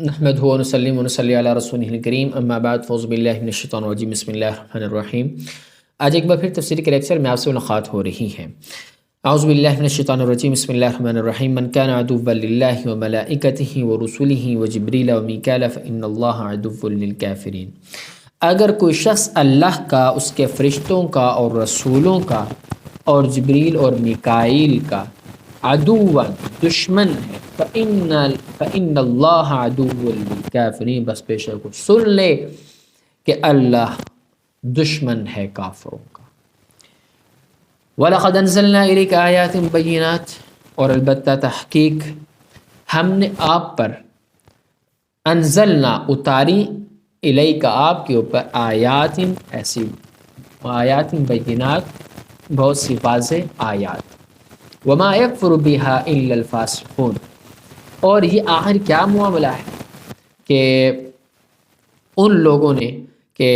نحمدہ و نسلم و نصلی علی رسولہ الکریم اما بعد فاعوذ باللہ من الشیطان الرجیم بسم اللہ الرحمن الرحیم۔ آج ایک بار پھر تفسیر کے لیکچر میں آپ سے ملاقات ہو رہی ہے۔ اعوذ باللہ من الشیطان الرجیم بسم اللہ الرحمن الرحیم۔ من کان عدوا للہ و ملائکتہ و رسلہ و جبریل و میکائیل فإن اللہ عدو للکافرین۔ اگر کوئی شخص اللہ کا، اس کے فرشتوں کا اور رسولوں کا اور جبریل اور میکائیل کا عدو دشمن ہے، فإن اللہ عدو للکافرین، بس بے شک سن لے کہ اللہ دشمن ہے کافروں کا۔ وَلَقَدْ أَنزَلْنَا إِلَيْكَ آيَاتٍ بَيِّنَاتٍ، اور البتہ تحقیق ہم نے آپ پر انزلنا اتاری، الیک آپ کے اوپر، آیات ایسی آیات بینات بہت سی واضح آیات۔ وما یکفر بها الا الفاسقون، اور یہ آخر کیا معاملہ ہے کہ ان لوگوں نے کہ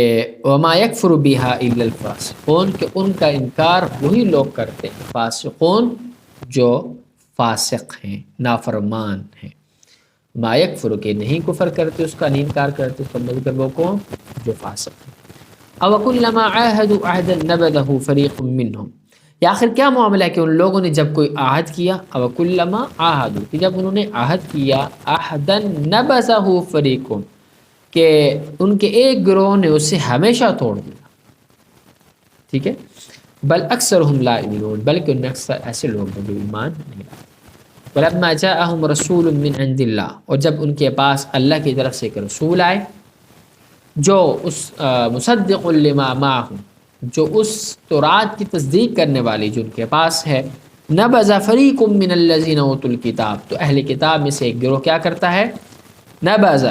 وما یکفر بها الا الفاسقون، کہ ان کا انکار وہی لوگ کرتے ہیں فاسقون جو فاسق ہیں، نافرمان ہیں۔ ما یکفر کے نہیں کفر کرتے، اس کا نہیں انکار کرتے، اس کا مطلب وہ کون جو فاسق ہیں۔ او کلما عاہدوا عہدا نبذہ فریق منہم، یا آخر کیا معاملہ ہے کہ ان لوگوں نے جب کوئی عہد کیا، او کلما عاہدوا، کہ جب انہوں نے عہد کیا، عہدا نبذہ فریق، کہ ان کے ایک گروہ نے اسے ہمیشہ توڑ دیا، ٹھیک ہے، بل اکثرهم لا یؤمنون، بلکہ ان میں اکثر ایسے لوگ ہیں جو ایمان نہیں لاتے۔ ولما جاءهم رسول من عند اللہ، اور جب ان کے پاس اللہ کی طرف سے ایک رسول آئے جو اس مصدق لما معهم، جو اس تورات کی تصدیق کرنے والی جو ان کے پاس ہے، نبذ فریق من الذین اوتوا الکتاب، تو اہل کتاب میں سے ایک گروہ کیا کرتا ہے، نبذ،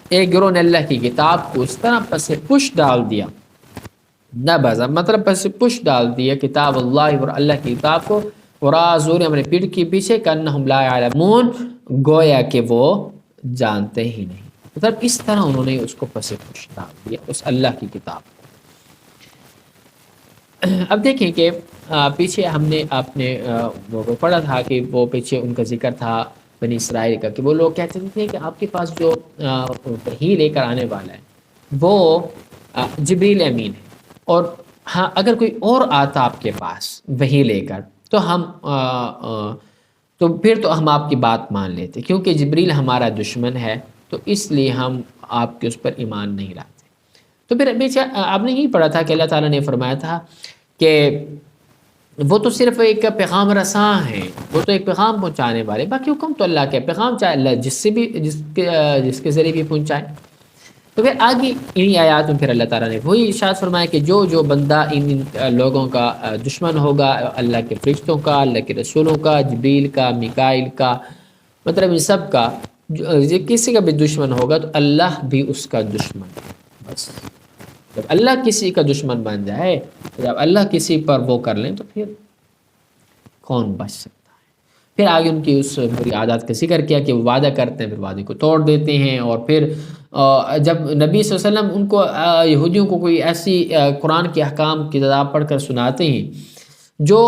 ایک گروہ نے اللہ کی کتاب کو اس طرح پس پش ڈال دیا، نبذ مطلب پس پش ڈال دیا کتاب اللہ، اور اللہ کی کتاب کو، وراء ظہورہم، اپنے پیٹھ کے پیچھے، کأنہم لا یعلمون، گویا کہ وہ جانتے ہی نہیں، مطلب اس طرح انہوں نے اس کو پس پش ڈال دیا، اس اللہ کی کتاب کو۔ اب دیکھیں کہ پیچھے ہم نے اپنے وہ پڑھا تھا کہ وہ پیچھے ان کا ذکر تھا بنی اسرائیل کا، کہ وہ لوگ کہتے تھے کہ آپ کے پاس جو وحی لے کر آنے والا ہے وہ جبریل امین ہے، اور ہاں اگر کوئی اور آتا آپ کے پاس وحی لے کر تو پھر تو ہم آپ کی بات مان لیتے، کیونکہ جبریل ہمارا دشمن ہے، تو اس لیے ہم آپ کے اس پر ایمان نہیں لاتے۔ تو پھر آپ نے یہی پڑھا تھا کہ اللہ تعالیٰ نے فرمایا تھا کہ وہ تو صرف ایک پیغام رساں ہیں، وہ تو ایک پیغام پہنچانے والے، باقی حکم تو اللہ کے، پیغام چاہے اللہ جس کے ذریعے بھی پہنچائے۔ تو پھر آگے انہی آیات میں پھر اللہ تعالیٰ نے وہی ارشاد فرمایا کہ جو بندہ ان لوگوں کا دشمن ہوگا، اللہ کے فرشتوں کا، اللہ کے رسولوں کا، جبریل کا، میکائیل کا، مطلب ان سب کا، کسی کا بھی دشمن ہوگا تو اللہ بھی اس کا دشمن ہے۔ بس جب اللہ کسی کا دشمن بن جائے، جب اللہ کسی پر وہ کر لیں، تو پھر کون بچ سکتا ہے۔ پھر آگے ان کی اس بری عادات کا ذکر کیا کہ وہ وعدہ کرتے ہیں، پھر وعدے کو توڑ دیتے ہیں، اور پھر جب نبی صلی اللہ علیہ وسلم ان کو یہودیوں کو کوئی ایسی قرآن کے احکام کی کتاب پڑھ کر سناتے ہیں، جو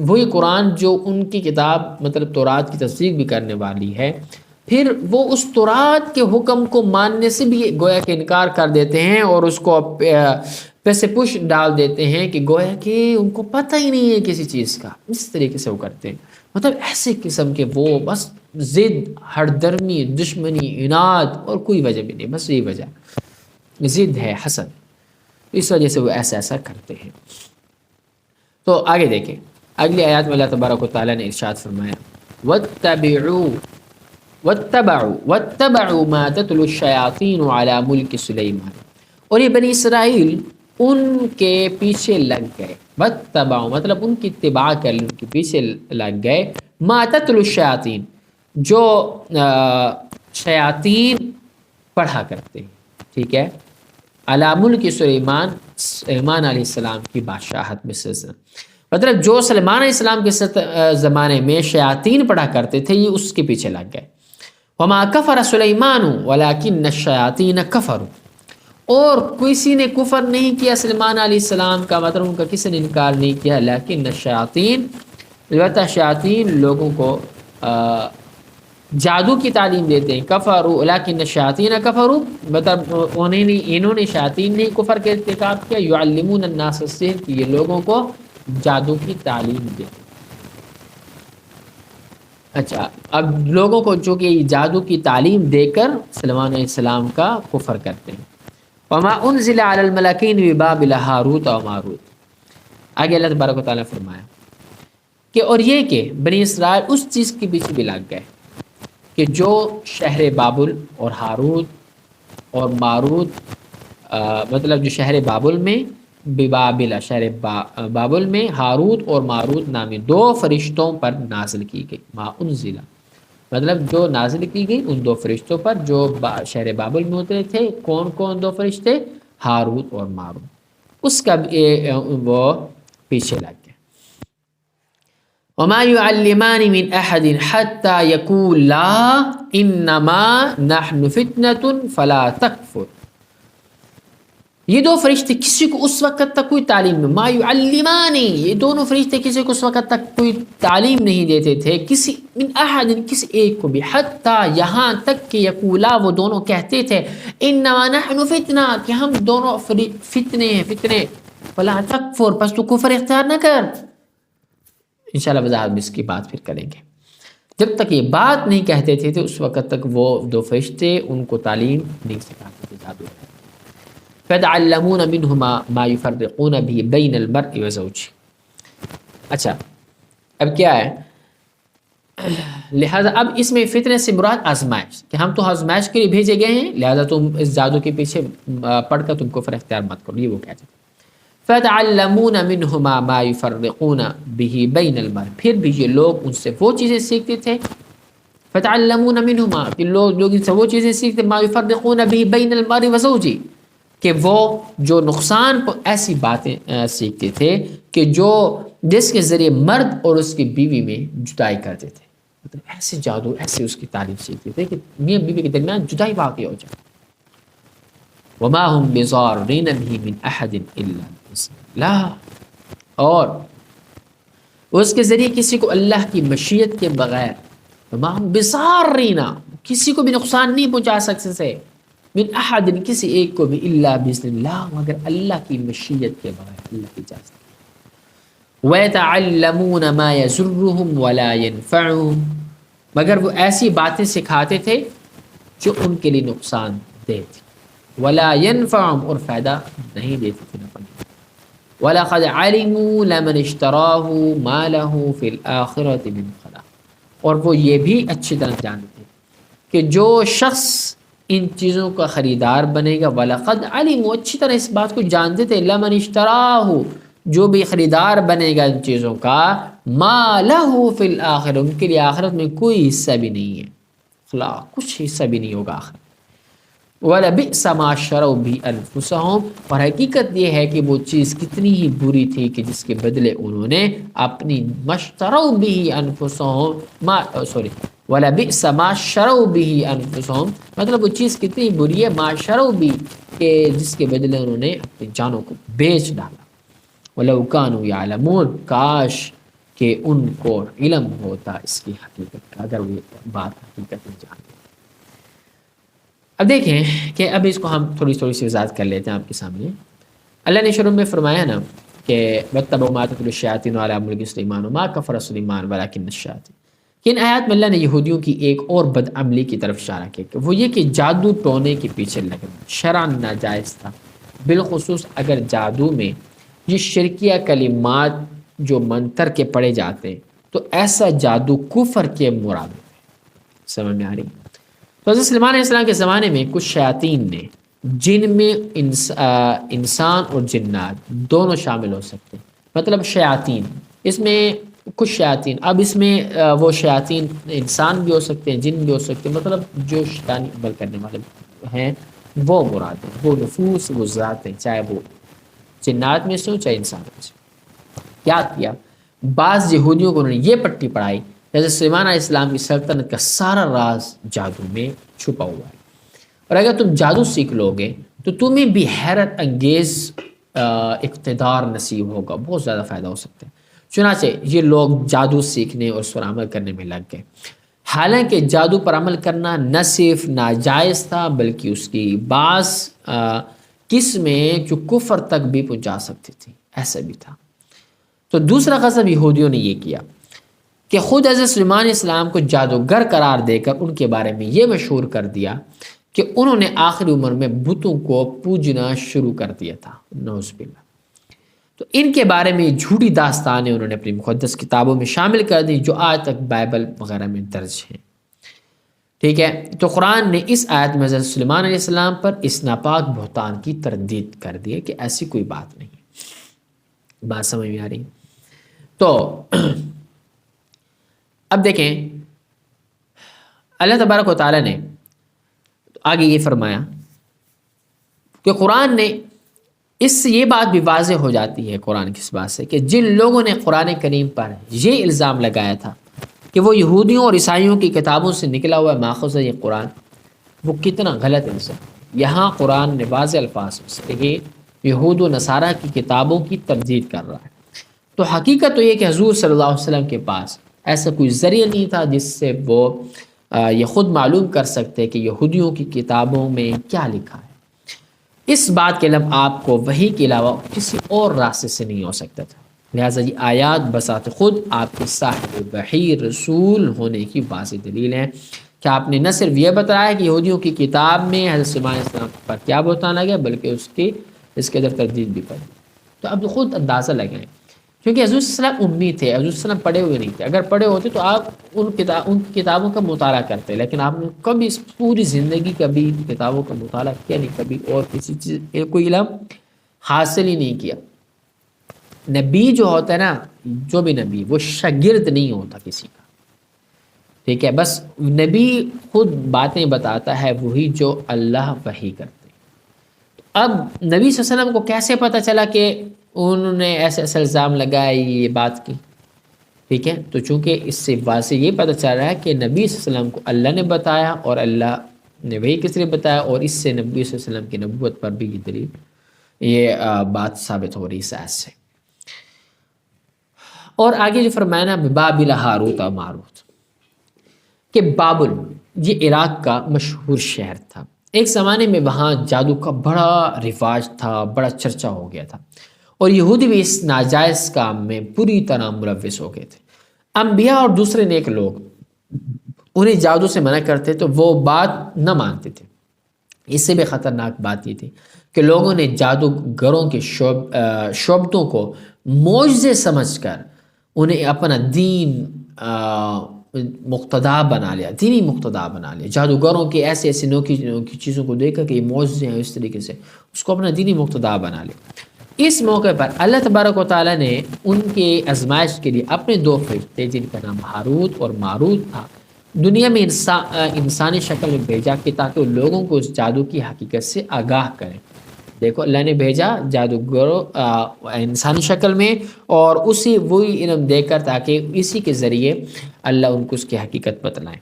وہی قرآن جو ان کی کتاب مطلب تورات کی تصدیق بھی کرنے والی ہے، پھر وہ اس تورات کے حکم کو ماننے سے بھی گویا کہ انکار کر دیتے ہیں، اور اس کو پیسے پش ڈال دیتے ہیں کہ گویا کہ ان کو پتہ ہی نہیں ہے کسی چیز کا، اس طریقے سے وہ کرتے ہیں، مطلب ایسے قسم کے وہ بس ضد، ہردرمی، دشمنی، عناد، اور کوئی وجہ بھی نہیں، بس یہی وجہ ضد ہے، حسد، اس وجہ سے وہ ایسا کرتے ہیں۔ تو آگے دیکھیں اگلی آیات میں اللہ تبارک و تعالیٰ نے ارشاد فرمایا، واتبعوا ما تتلو الشیاطین علی ملک سلیمان، اور یہ بنی اسرائیل ان کے پیچھے لگ گئے، واتبعوا مطلب ان کی اتباع کر لی، ان کے پیچھے لگ گئے، ما تتلو الشیاطین جو شیاطین پڑھا کرتے ہیں، ٹھیک ہے، علی ملک سلیمان علیہ السلام کی بادشاہت میں سلسلہ، مطلب جو سلیمان علیہ السلام کے زمانے میں شیاطین پڑھا کرتے تھے، یہ اس کے پیچھے لگ گئے۔ وما کفر سلیمان ولکن الشیاطین کفروا، اور کسی نے کفر نہیں کیا سلیمان علیہ السلام کا، مطلب ان کا کسی نے انکار نہیں کیا، لیکن الشیاطین، البتہ شیاطین لوگوں کو جادو کی تعلیم دیتے ہیں. کفروا ولکن الشیاطین کفروا، مطلب انہوں نے شیاطین نے کفر کا ارتکاب کیا. یعلمون الناس السحر، کہ یہ لوگوں کو جادو کی تعلیم دیتے ہیں. اچھا، اب لوگوں کو جو کہ جادو کی تعلیم دے کر سلیمان علیہ السلام کا کفر کرتے ہیں. وما انزل علی الملکین ببابل ہاروت و ماروت. آگے اللہ تبارک و تعالیٰ فرمایا کہ اور یہ کہ بنی اسرائیل اس چیز کے پیچھے بھی لگ گئے کہ جو شہر بابل اور ہاروت اور ماروت مطلب جو شہر بابل میں ببابل شہر بابل میں ہاروت اور ماروت نامی دو فرشتوں پر نازل کی گئی. ما انزل مطلب جو نازل کی گئی ان دو فرشتوں پر جو شہر بابل میں اترے تھے. کون کون دو فرشتے؟ ہاروت اور ماروت. اس کا وہ پیچھے لگ گئے. وما يعلمان من احد حتى يقولا انما نحن فتنة فلا تكفر. یہ دو فرشتے کسی کو اس وقت تک کوئی تعلیم نہیں. ما يعلمان، یہ دونوں فرشتے کسی کو اس وقت تک کوئی تعلیم نہیں دیتے تھے کسی من احد کسی ایک کو بھی. حتی یہاں تک کہ یقولا وہ دونوں کہتے تھے انما نحن فتنہ، کہ ہم دونوں فتنے ہیں فتنے. فلا تکفر، پس تو کفر اختیار نہ کر. انشاءاللہ وضاحت میں اس کی بات پھر کریں گے. جب تک یہ بات نہیں کہتے تھے تو اس وقت تک وہ دو فرشتے ان کو تعلیم نہیں سکھاتے تھے جادو. فَيَتَعَلَّمُونَ مِنْهُمَا مَا يُفَرِّقُونَ بِهِ بَيْنَ الْمَرْءِ وَزَوْجِهِ. اچھا، اب کیا ہے؟ لہذا اب اس میں فتنے سے مراد آزمائش، کہ ہم تو آزمائش کے لیے بھیجے گئے ہیں، لہذا تم اس جادو کے پیچھے پڑھ کر تم کفر اختیار مت کرو. یہ وہ کہتے ہیں. فَيَتَعَلَّمُونَ مِنْهُمَا مَا يُفَرِّقُونَ بِهِ بَيْنَ الْمَرْءِ، پھر بھی یہ لوگ ان سے وہ چیزیں سیکھتے تھے. فَيَتَعَلَّمُونَ مِنْهُمَا، کہ لوگ ان سے وہ چیزیں سیکھتے مَا يُفَرِّقُونَ بِهِ بَيْنَ الْمَرْءِ وَزَوْجِهِ، کہ وہ جو نقصان کو ایسی باتیں سیکھتے تھے کہ جو جس کے ذریعے مرد اور اس کی بیوی میں جدائی کرتے تھے. مطلب ایسے جادو ایسے اس کی تعلیم سیکھتے تھے کہ میاں بیوی کے درمیان جدائی واقع ہو جائے. وما هم بضارین به من احد الا باذن اللہ، اور اس کے ذریعے کسی کو اللہ کی مشیت کے بغیر وما هم بضارین، کسی کو بھی نقصان نہیں پہنچا سکتے تھے من احد کسی ایک کو بھی الا باذن اللہ، مگر اللہ کی مشیت کے بغیر، اللہ کی اجازت. وَيَتَعَلَّمُونَ مَا يَضُرُّهُمْ وَلَا يَنفَعُهُمْ، مگر وہ ایسی باتیں سکھاتے تھے جو ان کے لیے نقصان دہ تھی. وَلَا يَنفَعُهُمْ، اور فائدہ نہیں دیتی تھی. وَلَقَدْ عَلِمُوا لَمَنِ اشْتَرَاهُ مَا لَهُ فِي الْآخِرَةِ مِنْ خَلَاقٍ، اور وہ یہ بھی اچھی طرح جانتے کہ جو شخص ان چیزوں کا خریدار بنے گا. وَلَقَدْ عَلِمُوا، اچھی طرح اس بات کو جانتے تھے. لَمَنِ اشْتَرَاهُ، جو بھی خریدار بنے گا ان چیزوں کا. مَا لَهُ فِي الْآخِرَةِ، ان کے لیے آخرت میں کوئی حصہ بھی نہیں ہے. خلاق کچھ حصہ بھی نہیں ہوگا آخرت. وَلَبِئْسَ مَا شَرَوْا بِهِ أَنفُسَهُمْ، اور حقیقت یہ ہے کہ وہ چیز کتنی ہی بری تھی کہ جس کے بدلے انہوں نے اپنی مَشْتَرَوْا بِهِ أَنفُسَهُمْ وَلَبِئْسَ مَا شَرَوْا بِهِ أَنفُسَهُمْ، مطلب وہ چیز کتنی بری ہے. مَا شَرَوْا بِهِ، کہ جس کے بدلے انہوں نے اپنی جانوں کو بیچ ڈالا. وَلَوْ كَانُوا يَعْلَمُونَ، کاش کہ ان کو علم ہوتا اس کی حقیقت کا، اگر وہ بات حقیقت میں جانتے. اب دیکھیں کہ اب اس کو ہم تھوڑی سی وضاحت کر لیتے ہیں آپ کے سامنے. اللہ نے شروع میں فرمایا نا کہ وَاتَّبَعُوا مَا تَتْلُو الشَّيَاطِينُ عَلَىٰ مُلْكِ سُلَيْمَانَ وَمَا كَفَرَ سُلَيْمَانُ وَلَٰكِنَّ الشَّيَاطِينَ، کہ ان آیات میں اللہ نے یہودیوں کی ایک اور بد عملی کی طرف اشارہ کیا کہ وہ یہ کہ جادو ٹونے کے پیچھے لگنا شرعاً ناجائز تھا. بالخصوص اگر جادو میں یہ شرکیہ کلمات جو منتر کے پڑھے جاتے ہیں تو ایسا جادو کفر کے مراد ہے. سمجھ میں آ رہی؟ تو حضرت سلیمان علیہ السلام کے زمانے میں کچھ شیاطین نے، جن میں انسان اور جنات دونوں شامل ہو سکتے ہیں. مطلب شیاطین، اس میں کچھ شیاطین، اب اس میں وہ شیاطین انسان بھی ہو سکتے ہیں، جن بھی ہو سکتے ہیں. مطلب جو شیطانی عمل کرنے والے ہیں وہ مراد ہیں، وہ نفوس، وہ ذات ہیں، چاہے وہ جنات میں سے ہو چاہے انسان میں سے. کیا کیا؟ بعض یہودیوں کو انہوں نے یہ پٹی پڑھائی حضرت سلیمان علیہ السلام کی سلطنت کا سارا راز جادو میں چھپا ہوا ہے، اور اگر تم جادو سیکھ لو گے تو تمہیں بھی حیرت انگیز اقتدار نصیب ہوگا، بہت زیادہ فائدہ ہو سکتا ہے. چنانچہ یہ لوگ جادو سیکھنے اور اس پر عمل کرنے میں لگ گئے. حالانکہ جادو پر عمل کرنا نہ صرف ناجائز تھا بلکہ اس کی بعض قسمیں جو کفر تک بھی پہنچا سکتی تھی، ایسا بھی تھا۔ تو دوسرا غضب یہودیوں نے یہ کیا کہ خود حضرت سلیمان علیہ السلام کو جادوگر قرار دے کر ان کے بارے میں یہ مشہور کر دیا کہ انہوں نے آخری عمر میں بتوں کو پوجنا شروع کر دیا تھا، نعوذ باللہ۔ تو ان کے بارے میں جھوٹی داستانیں انہوں نے اپنی مقدس کتابوں میں شامل کر دی جو آج تک بائبل وغیرہ میں درج ہیں، ٹھیک ہے۔ تو قرآن نے اس آیت میں حضرت سلیمان علیہ السلام پر اس ناپاک بہتان کی تردید کر دی کہ ایسی کوئی بات نہیں۔ بات سمجھ میں آ رہی؟ تو اب دیکھیں اللہ تبارک و تعالیٰ نے آگے یہ فرمایا کہ قرآن نے اس سے یہ بات بھی واضح ہو جاتی ہے قرآن کی اس بات سے کہ جن لوگوں نے قرآن کریم پر یہ الزام لگایا تھا کہ وہ یہودیوں اور عیسائیوں کی کتابوں سے نکلا ہوا ماخوذ ہے یہ قرآن، وہ کتنا غلط الزام۔ یہاں قرآن نے واضح الفاظ سے کہ یہود و نصارہ کی کتابوں کی تردید کر رہا ہے۔ تو حقیقت تو یہ کہ حضور صلی اللہ علیہ وسلم کے پاس ایسا کوئی ذریعہ نہیں تھا جس سے وہ یہ خود معلوم کر سکتے کہ یہودیوں کی کتابوں میں کیا لکھا ہے۔ اس بات کے علم آپ کو وحی کے علاوہ کسی اور راستے سے نہیں ہو سکتا تھا، لہٰذا یہ آیات بذات خود آپ کے صاحب وحی رسول ہونے کی واضح دلیل ہے کہ آپ نے نہ صرف یہ بتایا کہ یہودیوں کی کتاب میں حضرت سلیمان علیہ السلام پر کیا بہتان آ گیا بلکہ اس کے اندر تردید بھی کر دی۔ تو اب خود اندازہ لگائیں، کیونکہ حضور صلی اللہ علیہ وسلم امی تھے، حضور صلی اللہ علیہ وسلم پڑھے ہوئے نہیں تھے، اگر پڑھے ہوتے تو آپ ان کی کتابوں کا مطالعہ کرتے، لیکن آپ نے کبھی اس پوری زندگی کبھی کتابوں کا مطالعہ کیا نہیں، کبھی اور کسی چیز کوئی علم حاصل ہی نہیں کیا۔ نبی جو ہوتا ہے نا، جو بھی نبی، وہ شاگرد نہیں ہوتا کسی کا، ٹھیک ہے، بس نبی خود باتیں بتاتا ہے وہی جو اللہ وحی کرتے۔ اب نبی صلی اللہ علیہ وسلم کو کیسے پتہ چلا کہ انہوں نے ایسے الزام لگائے یہ بات کی، ٹھیک ہے؟ تو چونکہ اس سے واضح یہ پتہ چل رہا ہے کہ نبی صلی اللہ علیہ وسلم کو اللہ نے بتایا اور اللہ نے وہی کس لیے بتایا، اور اس سے نبی صلی اللہ علیہ وسلم کی نبوت پر بھی یہ دلیل یہ بات ثابت ہو رہی ہے اس آیت سے۔ اور آگے جو فرمایا نا بابل ہاروت و ماروت، کہ بابل یہ عراق کا مشہور شہر تھا، ایک زمانے میں وہاں جادو کا بڑا رواج تھا، بڑا چرچا ہو گیا تھا، اور یہودی بھی اس ناجائز کام میں پوری طرح ملوث ہو گئے تھے۔ انبیاء اور دوسرے نیک لوگ انہیں جادو سے منع کرتے تو وہ بات نہ مانتے تھے۔ اس سے بھی خطرناک بات یہ تھی کہ لوگوں نے جادوگروں کے شعبتوں کو معجزے سمجھ کر انہیں اپنا دین مقتدا بنا لیا، دینی مقتدا بنا لیا۔ جادوگروں کے ایسے نوکی چیزوں کو دیکھا کہ یہ معجزے ہیں، اس طریقے سے اس کو اپنا دینی مقتدا بنا لیا۔ اس موقع پر اللہ تبارک و تعالیٰ نے ان کے آزمائش کے لیے اپنے دو فرشتے جن کا نام ہاروت اور ماروت تھا دنیا میں انسانی شکل میں بھیجا کہ تاکہ وہ لوگوں کو اس جادو کی حقیقت سے آگاہ کریں۔ دیکھو اللہ نے بھیجا جادوگروں انسانی شکل میں، اور وہی علم دے کر تاکہ اسی کے ذریعے اللہ ان کو اس کی حقیقت بتلائیں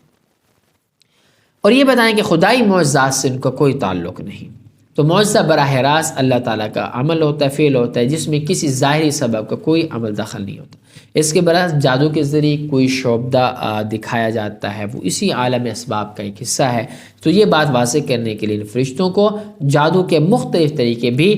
اور یہ بتائیں کہ خدائی معجزات سے ان کا کوئی تعلق نہیں۔ تو معجزہ براہ راست اللہ تعالیٰ کا عمل ہوتا ہے، فعل ہوتا ہے، جس میں کسی ظاہری سبب کا کوئی عمل دخل نہیں ہوتا۔ اس کے برعکس جادو کے ذریعے کوئی شعبدہ دکھایا جاتا ہے، وہ اسی عالم اسباب کا ایک حصہ ہے۔ تو یہ بات واضح کرنے کے لیے ان فرشتوں کو جادو کے مختلف طریقے بھی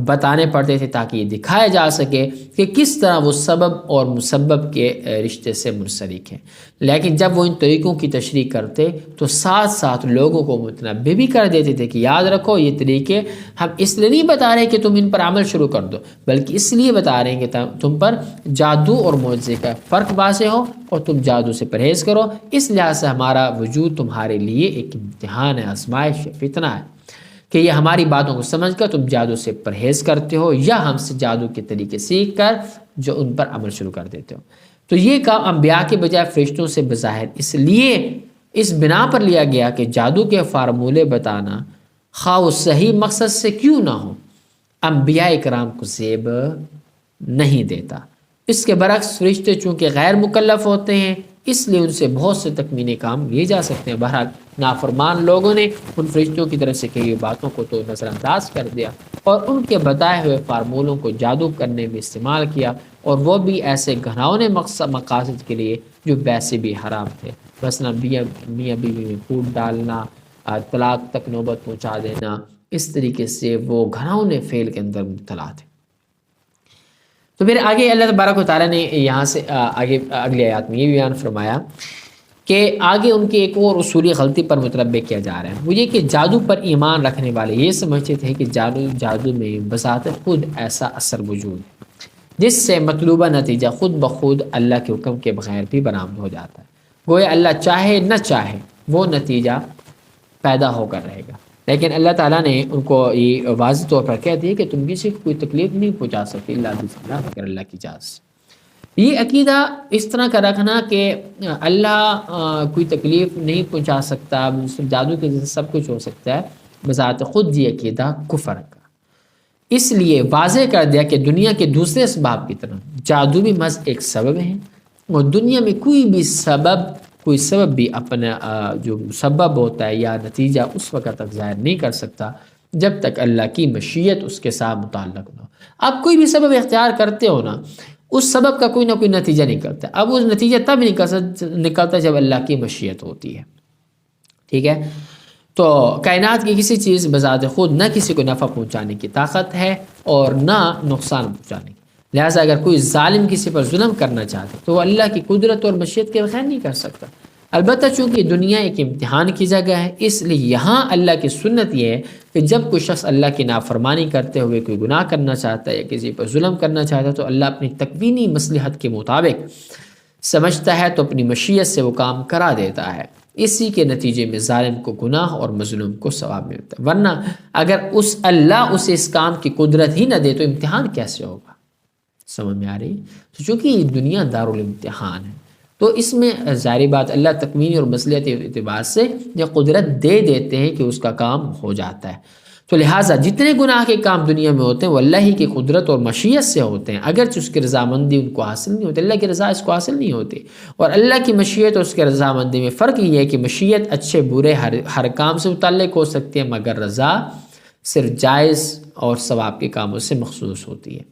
بتانے پڑتے تھے تاکہ یہ دکھایا جا سکے کہ کس طرح وہ سبب اور مسبب کے رشتے سے منسلک ہیں۔ لیکن جب وہ ان طریقوں کی تشریح کرتے تو ساتھ ساتھ لوگوں کو متنبہ بھی کر دیتے تھے کہ یاد رکھو یہ طریقے ہم اس لیے نہیں بتا رہے کہ تم ان پر عمل شروع کر دو، بلکہ اس لیے بتا رہے ہیں کہ تم پر جادو اور معجزے کا فرق واضح ہو اور تم جادو سے پرہیز کرو۔ اس لحاظ سے ہمارا وجود تمہارے لیے ایک امتحان ہے، آزمائش ہے، فتنہ ہے کہ یہ ہماری باتوں کو سمجھ کر تم جادو سے پرہیز کرتے ہو یا ہم سے جادو کے طریقے سیکھ کر جو ان پر عمل شروع کر دیتے ہو۔ تو یہ کام انبیاء کے بجائے فرشتوں سے بظاہر اس لیے اس بنا پر لیا گیا کہ جادو کے فارمولے بتانا خواہ وہ صحیح مقصد سے کیوں نہ ہو انبیاء کرام کو زیب نہیں دیتا۔ اس کے برعکس فرشتے چونکہ غیر مکلف ہوتے ہیں اس لیے ان سے بہت سے تکمینے کام لیے جا سکتے ہیں۔ بہرحال نافرمان لوگوں نے ان فرشتوں کی طرف سے کہی ہوئی باتوں کو تو نظر انداز کر دیا اور ان کے بتائے ہوئے فارمولوں کو جادو کرنے میں استعمال کیا، اور وہ بھی ایسے گھناؤنے مقاصد کے لیے جو ویسے بھی حرام تھے۔ مثلا میاں بیوی میں پھوٹ ڈالنا، طلاق تک نوبت پہنچا دینا، اس طریقے سے وہ گھناؤنے فعل کے اندر مبتلا تھے۔ تو پھر آگے اللہ تبارک و تعالیٰ نے یہاں سے آگے اگلی آیات میں یہ بیان فرمایا کہ آگے ان کے ایک اور اصولی غلطی پر متنبہ کیا جا رہا ہے، وہ یہ کہ جادو پر ایمان رکھنے والے یہ سمجھتے تھے کہ جادو میں بذات خود ایسا اثر موجود ہے جس سے مطلوبہ نتیجہ خود بخود اللہ کے حکم کے بغیر بھی برآمد ہو جاتا ہے، گویا اللہ چاہے نہ چاہے وہ نتیجہ پیدا ہو کر رہے گا، لیکن اللہ تعالیٰ نے ان کو یہ واضح طور پر کہہ دیا کہ تم کسی کو کوئی تکلیف نہیں پہنچا سکتے اللہ بسم اللہ مگر اللہ کی اجازت سے۔ یہ عقیدہ اس طرح کا رکھنا کہ اللہ کوئی تکلیف نہیں پہنچا سکتا، جادو کے ذریعے سب کچھ ہو سکتا ہے، بذات خود یہ عقیدہ کفر کا۔ اس لیے واضح کر دیا کہ دنیا کے دوسرے اسباب کی طرح جادو بھی محض ایک سبب ہے، اور دنیا میں کوئی سبب بھی اپنا جو سبب ہوتا ہے یا نتیجہ اس وقت تک ظاہر نہیں کر سکتا جب تک اللہ کی مشیت اس کے ساتھ متعلق نہ ہو۔ آپ کوئی بھی سبب اختیار کرتے ہو نا، اس سبب کا کوئی نہ کوئی نتیجہ نکلتا ہے، اب وہ نتیجہ تب نکلتا ہے جب اللہ کی مشیت ہوتی ہے، ٹھیک ہے۔ تو کائنات کی کسی چیز بذات خود نہ کسی کو نفع پہنچانے کی طاقت ہے اور نہ نقصان پہنچانے کی، لہٰذا اگر کوئی ظالم کسی پر ظلم کرنا چاہتا تو وہ اللہ کی قدرت اور مشیت کے بغیر نہیں کر سکتا۔ البتہ چونکہ دنیا ایک امتحان کی جگہ ہے، اس لیے یہاں اللہ کی سنت یہ ہے کہ جب کوئی شخص اللہ کی نافرمانی کرتے ہوئے کوئی گناہ کرنا چاہتا ہے یا کسی پر ظلم کرنا چاہتا ہے تو اللہ اپنی تکوینی مصلحت کے مطابق سمجھتا ہے تو اپنی مشیت سے وہ کام کرا دیتا ہے، اسی کے نتیجے میں ظالم کو گناہ اور مظلوم کو ثواب ملتا ہے، ورنہ اگر اللہ اسے اس کام کی قدرت ہی نہ دے تو امتحان کیسے ہوگا؟ سمجھ میں آ رہی؟ تو چونکہ یہ دنیا دارالامتحان ہے تو اس میں ظاہری بات اللہ تکوینی اور مصلحتی اعتبار سے یہ قدرت دے دیتے ہیں کہ اس کا کام ہو جاتا ہے، تو لہٰذا جتنے گناہ کے کام دنیا میں ہوتے ہیں وہ اللہ ہی کی قدرت اور مشیت سے ہوتے ہیں، اگرچہ اس کی رضامندی ان کو حاصل نہیں ہوتی، اللہ کی رضا اس کو حاصل نہیں ہوتی، اور اللہ کی مشیت اور اس کے رضامندی میں فرق یہ ہے کہ مشیت اچھے برے ہر کام سے متعلق ہو سکتی ہے، مگر رضا صرف جائز اور ثواب کے کاموں سے مخصوص ہوتی ہے۔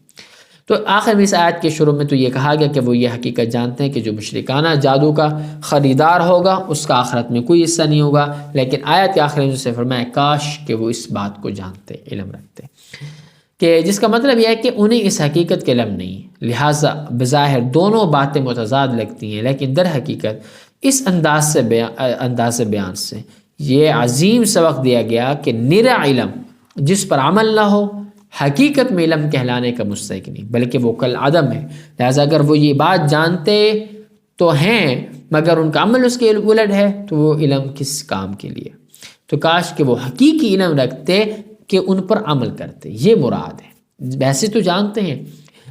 تو آخر میں اس آیت کے شروع میں تو یہ کہا گیا کہ وہ یہ حقیقت جانتے ہیں کہ جو مشرکانہ جادو کا خریدار ہوگا اس کا آخرت میں کوئی حصہ نہیں ہوگا، لیکن آیت کے آخر میں سے فرمایا کاش کہ وہ اس بات کو جانتے، علم رکھتے، کہ جس کا مطلب یہ ہے کہ انہیں اس حقیقت کے علم نہیں، لہٰذا بظاہر دونوں باتیں متضاد لگتی ہیں، لیکن در حقیقت اس انداز بیان سے یہ عظیم سبق دیا گیا کہ نرا علم جس پر عمل نہ ہو حقیقت میں علم کہلانے کا مستحق نہیں، بلکہ وہ کل عدم ہے، لہٰذا اگر وہ یہ بات جانتے تو ہیں مگر ان کا عمل اس کے الٹ ہے تو وہ علم کس کام کے لیے؟ تو کاش کہ وہ حقیقی علم رکھتے کہ ان پر عمل کرتے، یہ مراد ہے، ویسے تو جانتے ہیں۔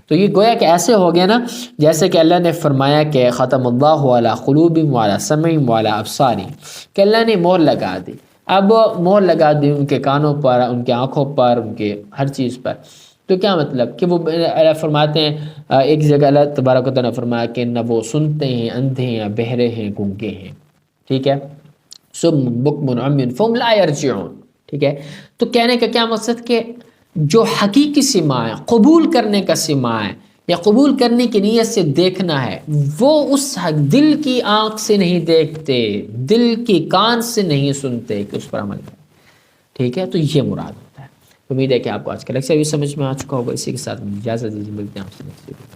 تو یہ گویا کہ ایسے ہو گیا نا جیسے کہ اللہ نے فرمایا کہ ختم اللہ علی قلوبہم وعلی سمعہم وعلی ابصارہم، کہ اللہ نے مہر لگا دی، اب مہر لگا دی ان کے کانوں پر، ان کے آنکھوں پر، ان کے ہر چیز پر۔ تو کیا مطلب کہ وہ اللہ فرماتے ہیں ایک جگہ اللہ تبارک و تعالیٰ نے فرمایا کہ نہ وہ سنتے ہیں، اندھے ہیں، بہرے ہیں، گنگے ہیں، ٹھیک ہے، صم بکم عمی فہم لا یرجعون، ٹھیک ہے۔ تو کہنے کا کیا مقصد کہ جو حقیقی سماع ہے، قبول کرنے کا سماع ہے یا قبول کرنے کی نیت سے دیکھنا ہے، وہ اس دل کی آنکھ سے نہیں دیکھتے، دل کی کان سے نہیں سنتے کہ اس پر عمل کریں، ٹھیک ہے۔ تو یہ مراد ہوتا ہے۔ امید ہے کہ آپ کو آج کا لیکچر بھی سمجھ میں آ چکا ہوگا۔ اسی کے ساتھ مجھے اجازت دیجیے، ملتے ہیں آپ سے۔